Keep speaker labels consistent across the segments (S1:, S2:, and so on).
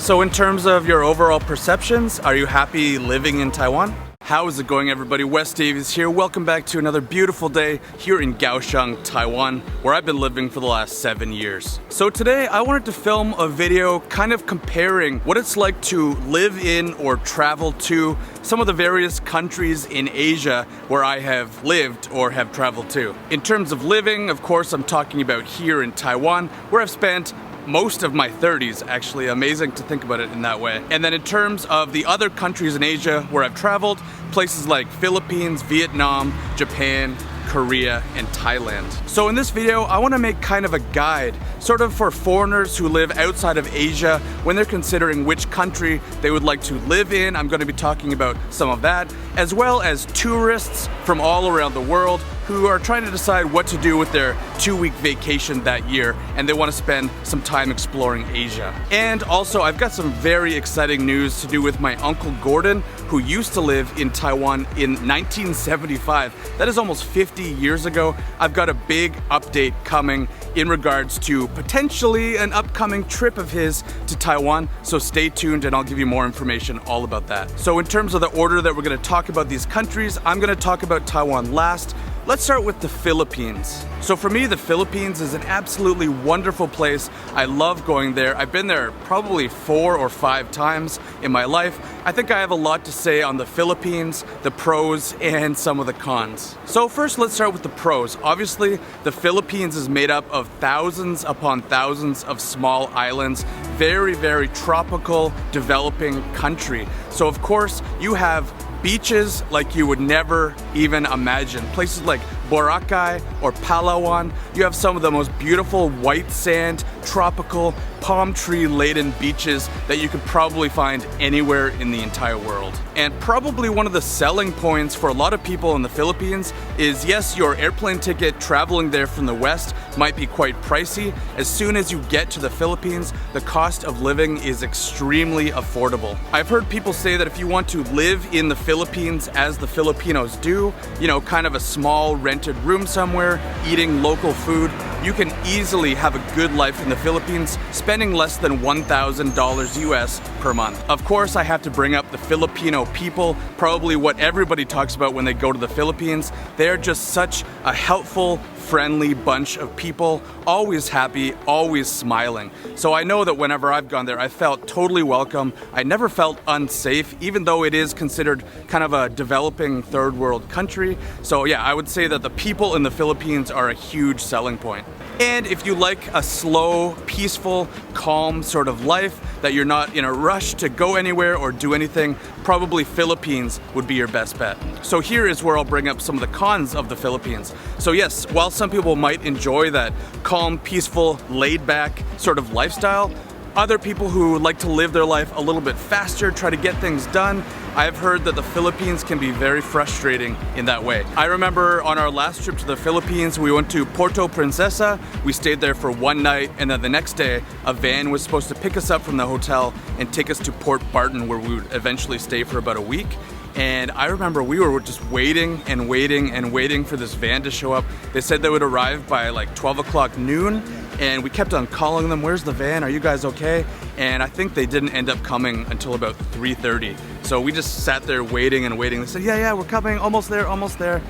S1: So in terms of your overall perceptions, are you happy living in Taiwan? How is it going, everybody? Wes Davies here. Welcome back to another beautiful day here in Kaohsiung, Taiwan, where I've been living for the last 7 years. So today I wanted to film a video kind of comparing what it's like to live in or travel to some of the various countries in Asia where I have lived or have traveled to. In terms of living, of course, I'm talking about here in Taiwan, where I've spent most of my 30s, actually. Amazing to think about it in that way. And then in terms of the other countries in Asia where I've traveled, places like Philippines, Vietnam, Japan, Korea, and Thailand. So in this video, I want to make kind of a guide, sort of for foreigners who live outside of Asia when they're considering which country they would like to live in. I'm going to be talking about some of that, as well as tourists from all around the world who are trying to decide what to do with their 2-week vacation that year, and they want to spend some time exploring Asia. And also, I've got some very exciting news to do with my Uncle Gordon, who used to live in Taiwan in 1975. That is almost 50 years ago. I've got a big update coming in regards to potentially an upcoming trip of his to Taiwan, so stay tuned and I'll give you more information all about that. So in terms of the order that we're going to talk about these countries, I'm going to talk about Taiwan last. Let's start with the Philippines. So for me, the Philippines is an absolutely wonderful place. I love going there. I've been there probably 4 or 5 times in my life. I think I have a lot to say on the Philippines, the pros, and some of the cons. So first, let's start with the pros. Obviously, the Philippines is made up of thousands upon thousands of small islands. Very, very tropical, developing country. So of course, you have beaches like you would never even imagine. Places like Boracay or Palawan, you have some of the most beautiful white sand, tropical, palm tree laden beaches that you could probably find anywhere in the entire world. And probably one of the selling points for a lot of people in the Philippines is, yes, your airplane ticket traveling there from the West might be quite pricey. As soon as you get to the Philippines, the cost of living is extremely affordable. I've heard people say that if you want to live in the Philippines as the Filipinos do, you know, kind of a small rented room somewhere, eating local food, you can easily have a good life in the Philippines, spending less than $1,000 US per month. Of course, I have to bring up the Filipino people, probably what everybody talks about when they go to the Philippines. They're just such a helpful, friendly bunch of people, always happy, always smiling. So I know that whenever I've gone there, I felt totally welcome. I never felt unsafe, even though it is considered kind of a developing third world country. So yeah, I would say that the people in the Philippines are a huge selling point. And if you like a slow, peaceful, calm sort of life, that you're not in a rush to go anywhere or do anything, probably Philippines would be your best bet. So here is where I'll bring up some of the cons of the Philippines. So yes, while some people might enjoy that calm, peaceful, laid-back sort of lifestyle, other people who like to live their life a little bit faster, try to get things done, I've heard that the Philippines can be very frustrating in that way. I remember on our last trip to the Philippines, we went to Puerto Princesa. We stayed there for one night, and then the next day, a van was supposed to pick us up from the hotel and take us to Port Barton, where we would eventually stay for about a week. And I remember we were just waiting and waiting and waiting for this van to show up. They said they would arrive by like 12 o'clock noon, and we kept on calling them, "Where's the van? Are you guys okay?" And I think they didn't end up coming until about 3:30. So we just sat there waiting and waiting. They said, yeah, we're coming, almost there, almost there.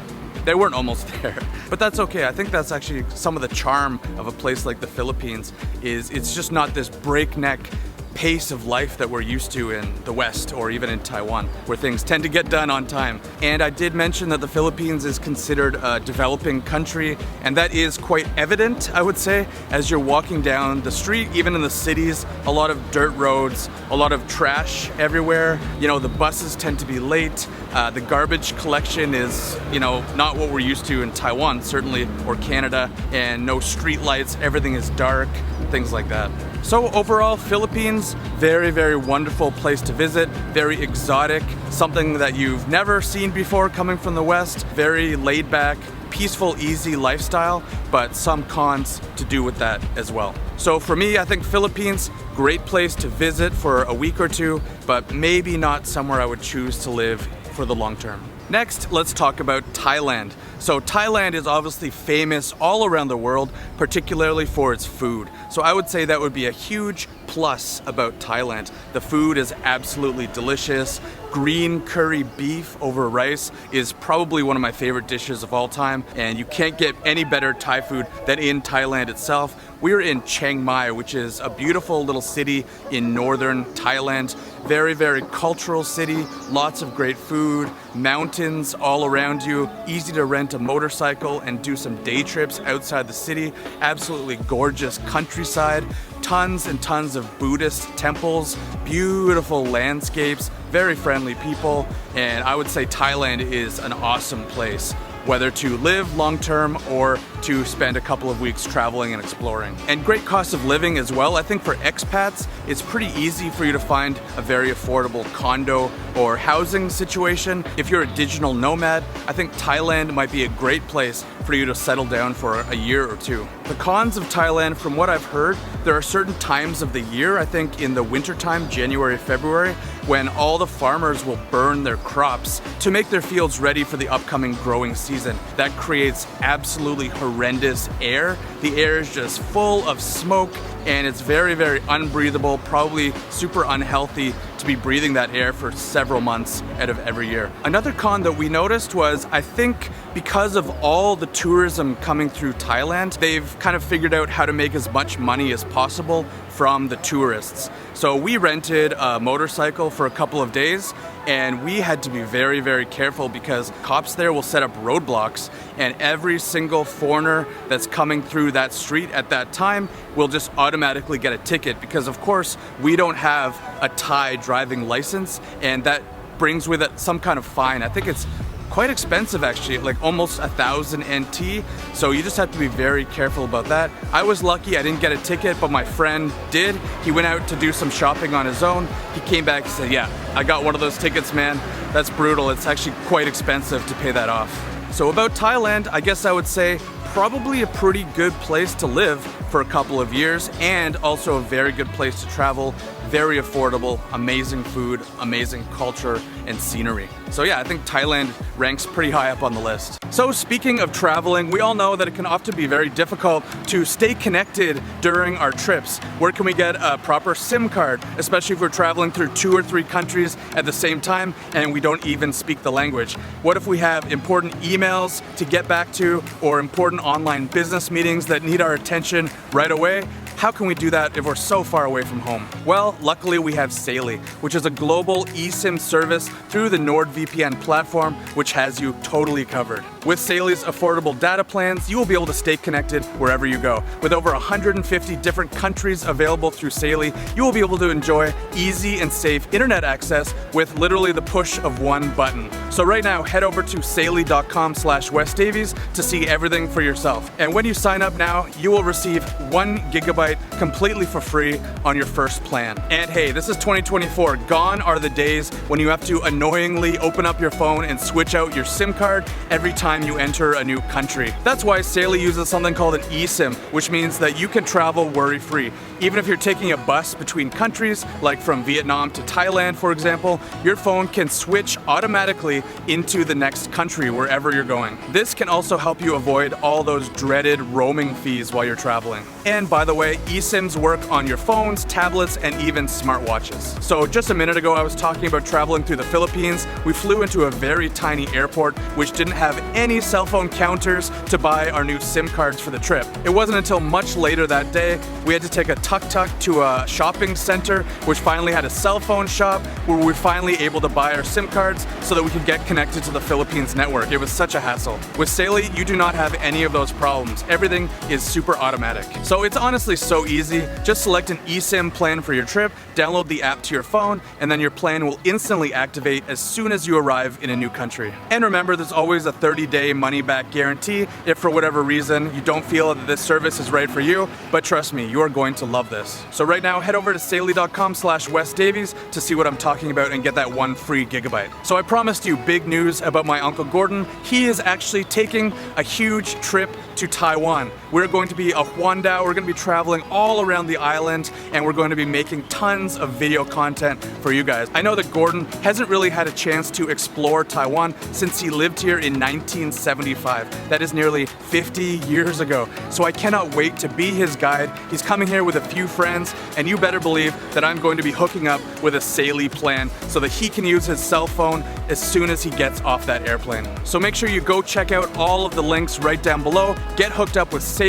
S1: They weren't almost there, but that's okay. I think that's actually some of the charm of a place like the Philippines, is it's just not this breakneck pace of life that we're used to in the West or even in Taiwan, where things tend to get done on time. And I did mention that the Philippines is considered a developing country, and that is quite evident, I would say, as you're walking down the street, even in the cities, a lot of dirt roads, a lot of trash everywhere. You know, the buses tend to be late. The garbage collection is, you know, not what we're used to in Taiwan, certainly, or Canada, and no street lights, everything is dark, things like that. So overall, Philippines, very, very wonderful place to visit, very exotic, something that you've never seen before coming from the West, very laid back, peaceful, easy lifestyle, but some cons to do with that as well. So for me, I think Philippines, great place to visit for a week or two, but maybe not somewhere I would choose to live for the long term. Next, let's talk about Thailand. So Thailand is obviously famous all around the world, particularly for its food. So I would say that would be a huge plus about Thailand. The food is absolutely delicious. Green curry beef over rice is probably one of my favorite dishes of all time, and you can't get any better Thai food than in Thailand itself. We're in Chiang Mai, which is a beautiful little city in northern Thailand. Very, very cultural city, lots of great food, mountains all around you, easy to rent a motorcycle and do some day trips outside the city. Absolutely gorgeous countryside, tons and tons of Buddhist temples, beautiful landscapes, very friendly people, and I would say Thailand is an awesome place, whether to live long-term or to spend a couple of weeks traveling and exploring. And great cost of living as well. I think for expats, it's pretty easy for you to find a very affordable condo or housing situation. If you're a digital nomad, I think Thailand might be a great place for you to settle down for a year or two. The cons of Thailand, from what I've heard, there are certain times of the year, I think in the wintertime, January, February, when all the farmers will burn their crops to make their fields ready for the upcoming growing season. That creates absolutely horrendous air. The air is just full of smoke and it's very, very unbreathable, probably super unhealthy to be breathing that air for several months out of every year. Another con that we noticed was, I think because of all the tourism coming through Thailand, they've kind of figured out how to make as much money as possible from the tourists. So we rented a motorcycle for a couple of days and we had to be very, very careful because cops there will set up roadblocks and every single foreigner that's coming through that street at that time will just automatically get a ticket because of course we don't have a Thai driving license and that brings with it some kind of fine. I think it's quite expensive actually, like almost 1,000 NT. So you just have to be very careful about that. I was lucky I didn't get a ticket, but my friend did. He went out to do some shopping on his own. He came back and said, yeah, I got one of those tickets, man. That's brutal. It's actually quite expensive to pay that off. So about Thailand, I guess I would say probably a pretty good place to live for a couple of years and also a very good place to travel. Very affordable, amazing food, amazing culture and scenery. So yeah, I think Thailand ranks pretty high up on the list. So speaking of traveling, we all know that it can often be very difficult to stay connected during our trips. Where can we get a proper SIM card, especially if we're traveling through 2 or 3 countries at the same time and we don't even speak the language? What if we have important emails to get back to or important online business meetings that need our attention right away? How can we do that if we're so far away from home? Well, luckily we have Saily, which is a global eSIM service through the NordVPN platform, which has you totally covered. With Saily's affordable data plans, you will be able to stay connected wherever you go. With over 150 different countries available through Saily, you will be able to enjoy easy and safe internet access with literally the push of one button. So right now, head over to saily.com/WesDavies to see everything for yourself. And when you sign up now, you will receive 1 gigabyte completely for free on your first plan. And hey, this is 2024. Gone are the days when you have to annoyingly open up your phone and switch out your SIM card every time you enter a new country. That's why Saily uses something called an eSIM, which means that you can travel worry-free. Even if you're taking a bus between countries, like from Vietnam to Thailand, for example, your phone can switch automatically into the next country wherever you're going. This can also help you avoid all those dreaded roaming fees while you're traveling. And by the way, eSIMs work on your phones, tablets, and even smartwatches. So just a minute ago, I was talking about traveling through the Philippines. We flew into a very tiny airport, which didn't have any cell phone counters to buy our new SIM cards for the trip. It wasn't until much later that day, we had to take a tuk-tuk to a shopping center, which finally had a cell phone shop, where we were finally able to buy our SIM cards so that we could get connected to the Philippines network. It was such a hassle. With Saily, you do not have any of those problems. Everything is super automatic. So it's honestly so easy. Just select an eSIM plan for your trip, download the app to your phone, and then your plan will instantly activate as soon as you arrive in a new country. And remember, there's always a 30-day money-back guarantee if for whatever reason you don't feel that this service is right for you, but trust me, you are going to love this. So right now, head over to saily.com/WesDavies to see what I'm talking about and get that 1 free gigabyte. So I promised you big news about my Uncle Gordon. He is actually taking a huge trip to Taiwan, we're going to be a Huanda, we're going to be traveling all around the island, and we're going to be making tons of video content for you guys. I know that Gordon hasn't really had a chance to explore Taiwan since he lived here in 1975. That is nearly 50 years ago. So I cannot wait to be his guide. He's coming here with a few friends, and you better believe that I'm going to be hooking up with a Saily plan so that he can use his cell phone as soon as he gets off that airplane. So make sure you go check out all of the links right down below, get hooked up with Saily,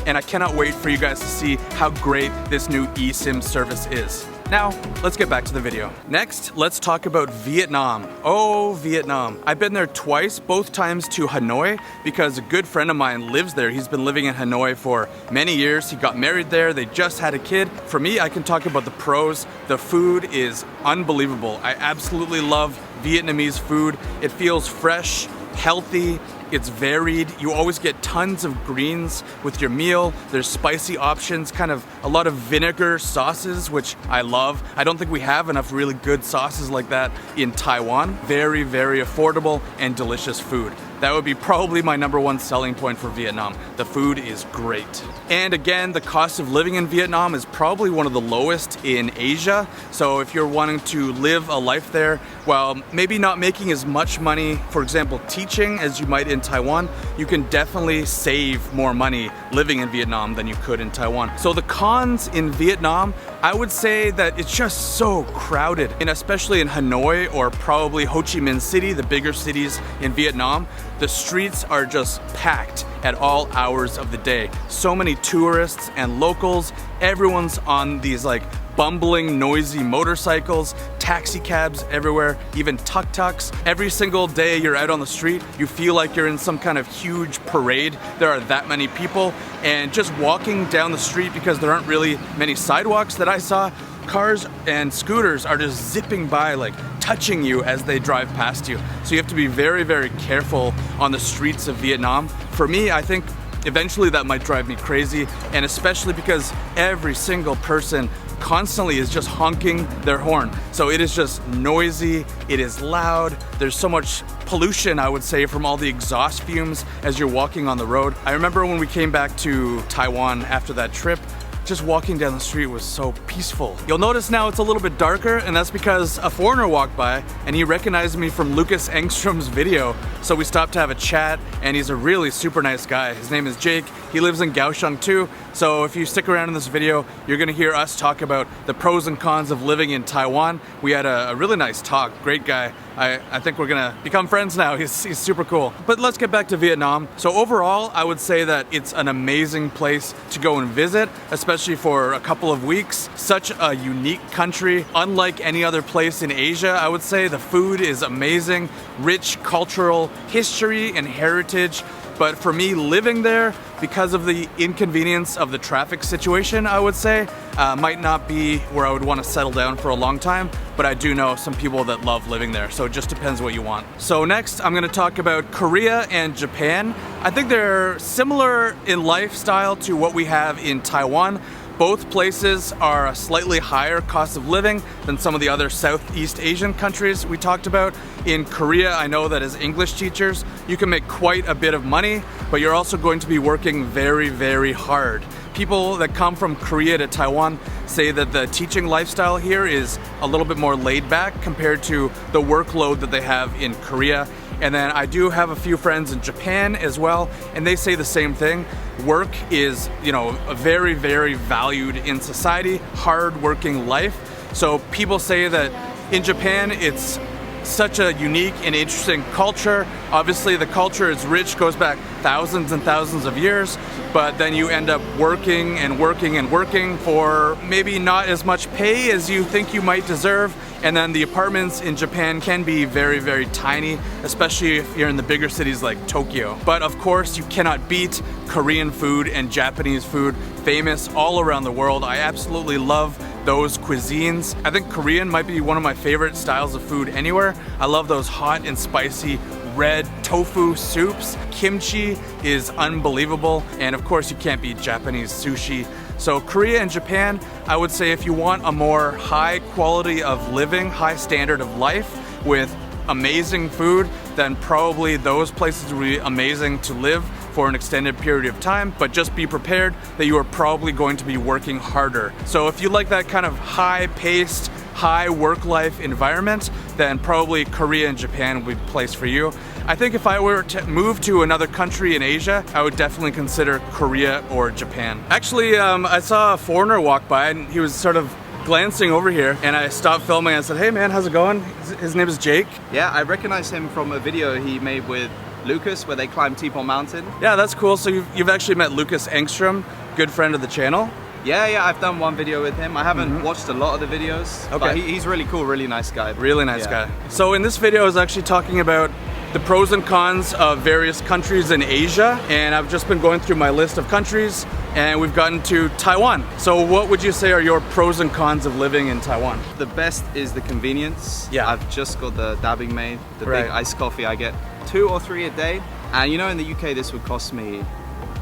S1: and I cannot wait for you guys to see how great this new eSIM service is. Now, let's get back to the video. Next, let's talk about Vietnam. Oh, Vietnam. I've been there twice, both times to Hanoi, because a good friend of mine lives there. He's been living in Hanoi for many years. He got married there. They just had a kid. For me, I can talk about the pros. The food is unbelievable. I absolutely love Vietnamese food. It feels fresh, healthy. It's varied. You always get tons of greens with your meal. There's spicy options, kind of a lot of vinegar sauces, which I love. I don't think we have enough really good sauces like that in Taiwan. Very, very affordable and delicious food. That would be probably my #1 selling point for Vietnam. The food is great. And again, the cost of living in Vietnam is probably one of the lowest in Asia. So if you're wanting to live a life there, while maybe not making as much money, for example, teaching as you might in Taiwan, you can definitely save more money living in Vietnam than you could in Taiwan. So the cons in Vietnam, I would say that it's just so crowded, and especially in Hanoi or probably Ho Chi Minh City, the bigger cities in Vietnam, the streets are just packed at all hours of the day. So many tourists and locals, everyone's on these like bumbling, noisy motorcycles, taxi cabs everywhere, even tuk-tuks. Every single day you're out on the street, you feel like you're in some kind of huge parade. There are that many people, and just walking down the street, because there aren't really many sidewalks that I saw, cars and scooters are just zipping by, like touching you as they drive past you. So you have to be very, very careful on the streets of Vietnam. For me, I think eventually that might drive me crazy, and especially because every single person constantly is just honking their horn. So it is just noisy, it is loud, there's so much pollution, I would say, from all the exhaust fumes as you're walking on the road. I remember when we came back to Taiwan after that trip, just walking down the street was so peaceful. You'll notice now it's a little bit darker, and that's because a foreigner walked by and he recognized me from Lucas Engstrom's video. So we stopped to have a chat, and he's a really super nice guy. His name is Jake. He lives in Kaohsiung too. So if you stick around in this video, you're gonna hear us talk about the pros and cons of living in Taiwan. We had a really nice talk, great guy. I think we're gonna become friends now. He's super cool. But let's get back to Vietnam. So overall, I would say that it's an amazing place to go and visit, especially for a couple of weeks. Such a unique country, unlike any other place in Asia, I would say. The food is amazing, rich cultural history and heritage. But for me, living there, because of the inconvenience of the traffic situation, I would say, might not be where I would want to settle down for a long time, but I do know some people that love living there, so it just depends what you want. So next, I'm going to talk about Korea and Japan. I think they're similar in lifestyle to what we have in Taiwan. Both places are a slightly higher cost of living than some of the other Southeast Asian countries we talked about. In Korea, I know that as English teachers, you can make quite a bit of money, but you're also going to be working very, very hard. People that come from Korea to Taiwan say that the teaching lifestyle here is a little bit more laid back compared to the workload that they have in Korea. And then I do have a few friends in Japan as well, and they say the same thing. Work is, very, very valued in society, hard-working life. So people say that in Japan, it's such a unique and interesting culture. Obviously, the culture is rich, goes back thousands and thousands of years, but then you end up working and working and working for maybe not as much pay as you think you might deserve. And then the apartments in Japan can be very, very tiny, especially if you're in the bigger cities like Tokyo. But of course, you cannot beat Korean food and Japanese food, famous all around the world. I absolutely love those cuisines. I think Korean might be one of my favorite styles of food anywhere. I love those hot and spicy red tofu soups. Kimchi is unbelievable. And of course, you can't beat Japanese sushi. So Korea and Japan, I would say if you want a more high quality of living, high standard of life with amazing food, then probably those places would be amazing to live for an extended period of time, but just be prepared that you are probably going to be working harder. So if you like that kind of high-paced, high work-life environment, then probably Korea and Japan would be the place for you. I think if I were to move to another country in Asia, I would definitely consider Korea or Japan. Actually, I saw a foreigner walk by and he was sort of glancing over here, and I stopped filming and I said, "Hey man, how's it going?" His name is Jake.
S2: Yeah, I recognize him from a video he made with Lucas where they climbed Teapot Mountain.
S1: Yeah, that's cool. So you've actually met Lucas Engstrom, good friend of the channel.
S2: Yeah, I've done one video with him. I haven't watched a lot of the videos, but he's really cool, really nice guy.
S1: Really nice guy. So in this video, I was actually talking about the pros and cons of various countries in Asia, and I've just been going through my list of countries, and we've gotten to Taiwan. So what would you say are your pros and cons of living in Taiwan?
S2: The best is the convenience.
S1: Yeah.
S2: I've just got the dabbing made, the big iced coffee. I get 2 or 3 a day, and you know in the UK this would cost me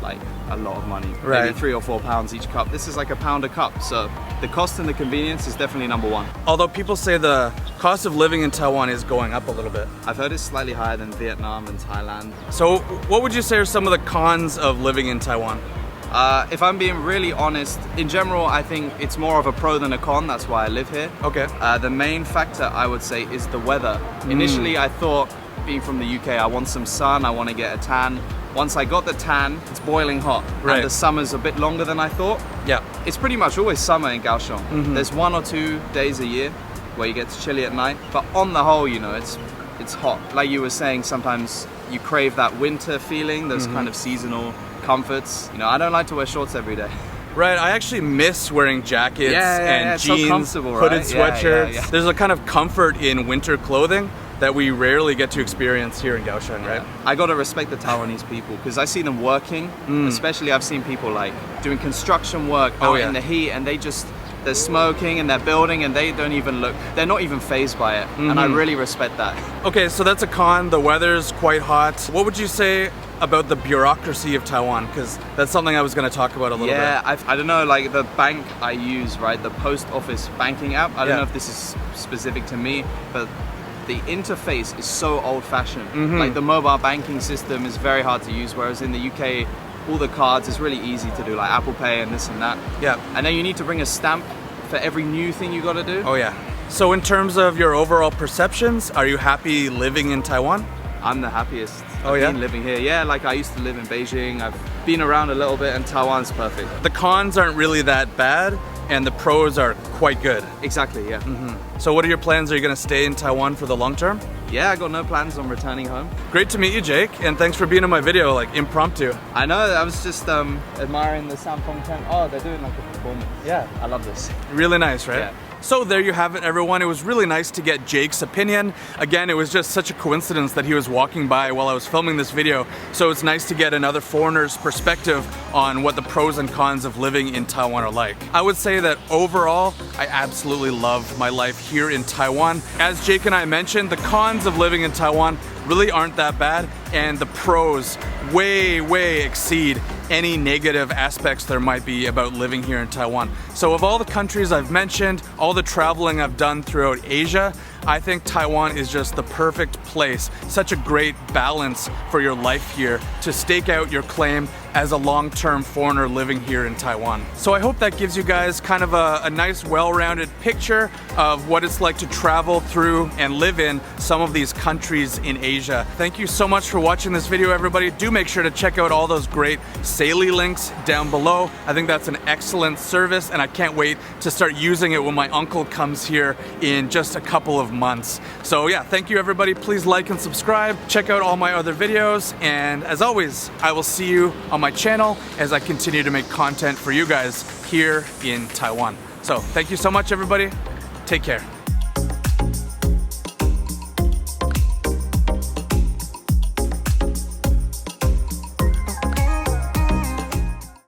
S2: like a lot of money, maybe £3 or £4 each cup. This is like £1 a cup, so the cost and the convenience is definitely number one.
S1: Although people say the cost of living in Taiwan is going up a little bit.
S2: I've heard it's slightly higher than Vietnam and Thailand.
S1: So what would you say are some of the cons of living in Taiwan?
S2: If I'm being really honest, in general I think it's more of a pro than a con, that's why I live here.
S1: Okay.
S2: The main factor I would say is the weather. Initially I thought, being from the UK, I want some sun, I want to get a tan. Once I got the tan, it's boiling hot, and the summer's a bit longer than I thought.
S1: Yeah.
S2: It's pretty much always summer in Kaohsiung. There's 1 or 2 days a year where you get to chilly at night, but on the whole, you know, it's hot. Like you were saying, sometimes you crave that winter feeling, those kind of seasonal comforts. You know, I don't like to wear shorts every day.
S1: Right, I actually miss wearing jackets and
S2: it's
S1: jeans,
S2: so comfortable,
S1: hooded
S2: right?
S1: sweatshirts. There's a kind of comfort in winter clothing that we rarely get to experience here in Kaohsiung, right?
S2: I gotta respect the Taiwanese people because I see them working, especially I've seen people like doing construction work out in the heat, and they're smoking and they're building and they don't even look, they're not even fazed by it, and I really respect that.
S1: Okay, so that's a con, the weather's quite hot. What would you say about the bureaucracy of Taiwan? Because that's something I was going to talk about a little bit.
S2: Yeah, I don't know, like the bank I use, right, the post office banking app, I don't know if this is specific to me, but the interface is so old-fashioned. Like the mobile banking system is very hard to use, whereas in the UK, all the cards is really easy to do, like Apple Pay and this and that. Yeah. And then you need to bring a stamp for every new thing you got to do.
S1: Oh yeah. So in terms of your overall perceptions, are you happy living in Taiwan?
S2: I'm the happiest.
S1: Oh yeah?
S2: I've been living here. Yeah, like I used to live in Beijing. I've been around a little bit, and Taiwan's perfect.
S1: The cons aren't really that bad, and the pros are quite good.
S2: Exactly, yeah.
S1: So what are your plans? Are you going to stay in Taiwan for the long term?
S2: Yeah, I got no plans on returning home.
S1: Great to meet you, Jake, and thanks for being in my video, like impromptu.
S2: I know, I was just admiring the Samfong tent. Oh, they're doing like a performance.
S1: Yeah.
S2: I love this.
S1: Really nice, right?
S2: Yeah.
S1: So there you have it, everyone. It was really nice to get Jake's opinion. Again, it was just such a coincidence that he was walking by while I was filming this video. So it's nice to get another foreigner's perspective on what the pros and cons of living in Taiwan are like. I would say that overall, I absolutely love my life here in Taiwan. As Jake and I mentioned, the cons of living in Taiwan really aren't that bad, and the pros way exceed any negative aspects there might be about living here in Taiwan. So of all the countries I've mentioned, all the traveling I've done throughout Asia, I think Taiwan is just the perfect place. Such a great balance for your life here to stake out your claim as a long-term foreigner living here in Taiwan. So I hope that gives you guys kind of a nice, well-rounded picture of what it's like to travel through and live in some of these countries in Asia. Thank you so much for watching this video, everybody. Do make sure to check out all those great Saily links down below. I think that's an excellent service, and I can't wait to start using it when my uncle comes here in just a couple of months. So yeah, thank you everybody. Please like and subscribe. Check out all my other videos, and as always, I will see you on my channel as I continue to make content for you guys here in Taiwan. So thank you so much, everybody. Take care.